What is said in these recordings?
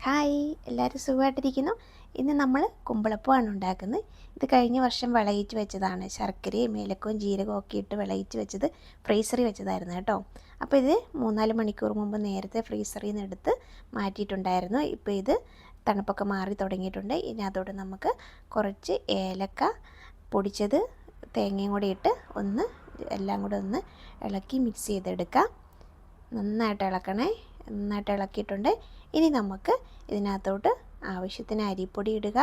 Hi, എല്ലാവരും സുഖമായിട്ടിരിക്കുന്നു. ഇന്ന് നമ്മൾ കുമ്പളപ്പമാണ് ഉണ്ടാക്കുന്നത്. ഇത് കഴിഞ്ഞ വർഷം വിളയിച്ച് വെച്ചതാണ്. ശർക്കരയും ഏലക്കവും ജീരകവും ഒക്കെ ഇട്ട് വിളയിച്ച് വെച്ചത് ഫ്രീസറിൽ വെച്ചതായിരുന്നു കേട്ടോ. അപ്പോൾ ഇത് 3-4 മണിക്കൂർ മുമ്പ് നേരത്തെ ഫ്രീസറിൽ നിന്ന് എടുത്ത് മാറ്റിയിട്ടുണ്ടായിരുന്നു. ഇപ്പോൾ ഇത് തണുപ്പൊക്കെ മാറി തുടങ്ങിയിട്ടുണ്ട്. ഇനി അതോടെ നമുക്ക് കുറച്ച് ഏലക്ക പൊടിച്ചത് തേങ്ങയും കൂടി ഇട്ട് എല്ലാം കൂടെ ഒന്ന് ഇളക്കി മിക്സ് ചെയ്തെടുക്കാം. നന്നായിട്ട് ഇളക്കണേ. നന്നായിട്ട് ഇളക്കിയിട്ടുണ്ട്. ഇനി നമുക്ക് ഇതിനകത്തോട്ട് ആവശ്യത്തിന് അരിപ്പൊടി ഇടുക,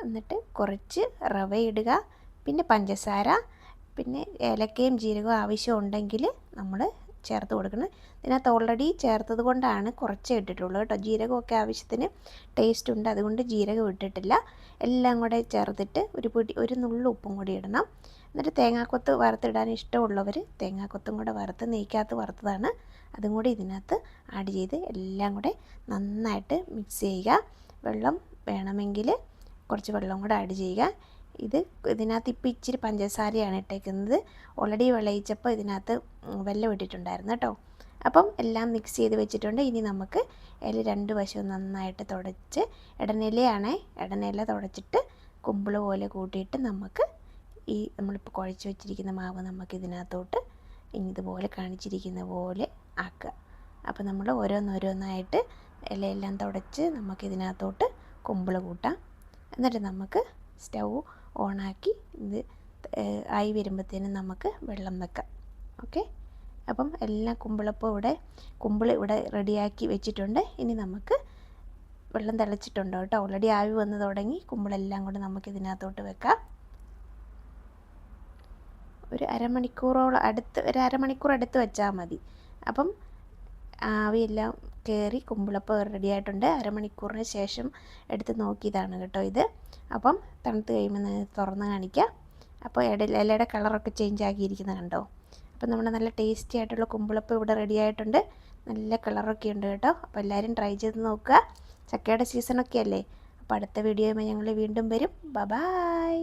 എന്നിട്ട് കുറച്ച് റവ ഇടുക, പിന്നെ പഞ്ചസാര, പിന്നെ ഏലക്കയും ജീരകവും ആവശ്യമുണ്ടെങ്കിൽ നമ്മൾ ചേർത്ത് കൊടുക്കണം. ഇതിനകത്ത് ഓൾറെഡി ചേർത്തത് കൊണ്ടാണ് കുറച്ചേ ഇട്ടിട്ടുള്ളൂ കേട്ടോ. ജീരകമൊക്കെ ആവശ്യത്തിന് ടേസ്റ്റ് ഉണ്ട്, അതുകൊണ്ട് ജീരകം ഇട്ടിട്ടില്ല. എല്ലാം കൂടെ ചേർത്തിട്ട് ഒരു നുള്ളു ഉപ്പും കൂടി ഇടണം. എന്നിട്ട് തേങ്ങാക്കൊത്ത് വറുത്തിടാൻ ഇഷ്ടമുള്ളവർ തേങ്ങാക്കൊത്തും കൂടെ വറുത്ത് നെയ്ക്കകത്ത് വറുത്തതാണ്, അതും കൂടി ഇതിനകത്ത് ആഡ് ചെയ്ത് എല്ലാം കൂടെ നന്നായിട്ട് മിക്സ് ചെയ്യുക. വെള്ളം വേണമെങ്കിൽ കുറച്ച് വെള്ളം കൂടെ ആഡ് ചെയ്യുക. ഇതിനകത്ത് ഇപ്പോൾ ഇച്ചിരി പഞ്ചസാരയാണ് ഇട്ടേക്കുന്നത്. ഓൾറെഡി വിളയിച്ചപ്പോൾ ഇതിനകത്ത് വെല്ലം ഇട്ടിട്ടുണ്ടായിരുന്നു കേട്ടോ. അപ്പം എല്ലാം മിക്സ് ചെയ്ത് വെച്ചിട്ടുണ്ട്. ഇനി നമുക്ക് രണ്ട് വശവും നന്നായിട്ട് തുടച്ച്, ഇടനില തുടച്ചിട്ട് കുമ്പിള് പോലെ കൂട്ടിയിട്ട് നമുക്ക് നമ്മളിപ്പോൾ കുഴച്ച് വെച്ചിരിക്കുന്ന മാവ് നമുക്ക് ഇതിനകത്തോട്ട് ഇതുപോലെ കാണിച്ചിരിക്കുന്ന പോലെ ആക്കുക. അപ്പോൾ നമ്മൾ ഓരോന്നോരോന്നായിട്ട് ഇലയെല്ലാം തുടച്ച് നമുക്കിതിനകത്തോട്ട് കുമ്പിള് കൂട്ടാം. എന്നിട്ട് നമുക്ക് സ്റ്റൗ ഓണാക്കി ഇത് ആയി വരുമ്പോഴത്തേനും നമുക്ക് വെള്ളം വെക്കാം. ഓക്കെ, അപ്പം എല്ലാം കുമ്പിൾ ഇവിടെ റെഡിയാക്കി വെച്ചിട്ടുണ്ട്. ഇനി നമുക്ക് വെള്ളം തിളച്ചിട്ടുണ്ട് കേട്ടോ. ഓൾറെഡി ആവി വന്ന് തുടങ്ങി. കുമ്പിളെല്ലാം കൂടെ നമുക്ക് ഇതിനകത്തോട്ട് വെക്കാം. ഒരു അരമണിക്കൂർ അടുത്ത് വെച്ചാൽ മതി. അപ്പം ആവിയെല്ലാം കയറി കുമ്പിളപ്പം റെഡി ആയിട്ടുണ്ട്. അരമണിക്കൂറിന് ശേഷം എടുത്ത് നോക്കിയതാണ് കേട്ടോ ഇത്. അപ്പം തണുത്ത് കഴിയുമ്പോൾ തുറന്ന് കാണിക്കാം. അപ്പോൾ ഇലയുടെ കളറൊക്കെ ചേഞ്ച് ആക്കിയിരിക്കുന്നത് കണ്ടോ. അപ്പം നമ്മുടെ നല്ല ടേസ്റ്റി ആയിട്ടുള്ള കുമ്പിളപ്പം ഇവിടെ റെഡി ആയിട്ടുണ്ട്. നല്ല കളറൊക്കെ ഉണ്ട് കേട്ടോ. അപ്പോൾ എല്ലാവരും ട്രൈ ചെയ്ത് നോക്കുക. ചക്കയുടെ സീസണൊക്കെ അല്ലേ. അപ്പോൾ അടുത്ത വീഡിയോയുമായി ഞങ്ങൾ വീണ്ടും വരും. ബൈ.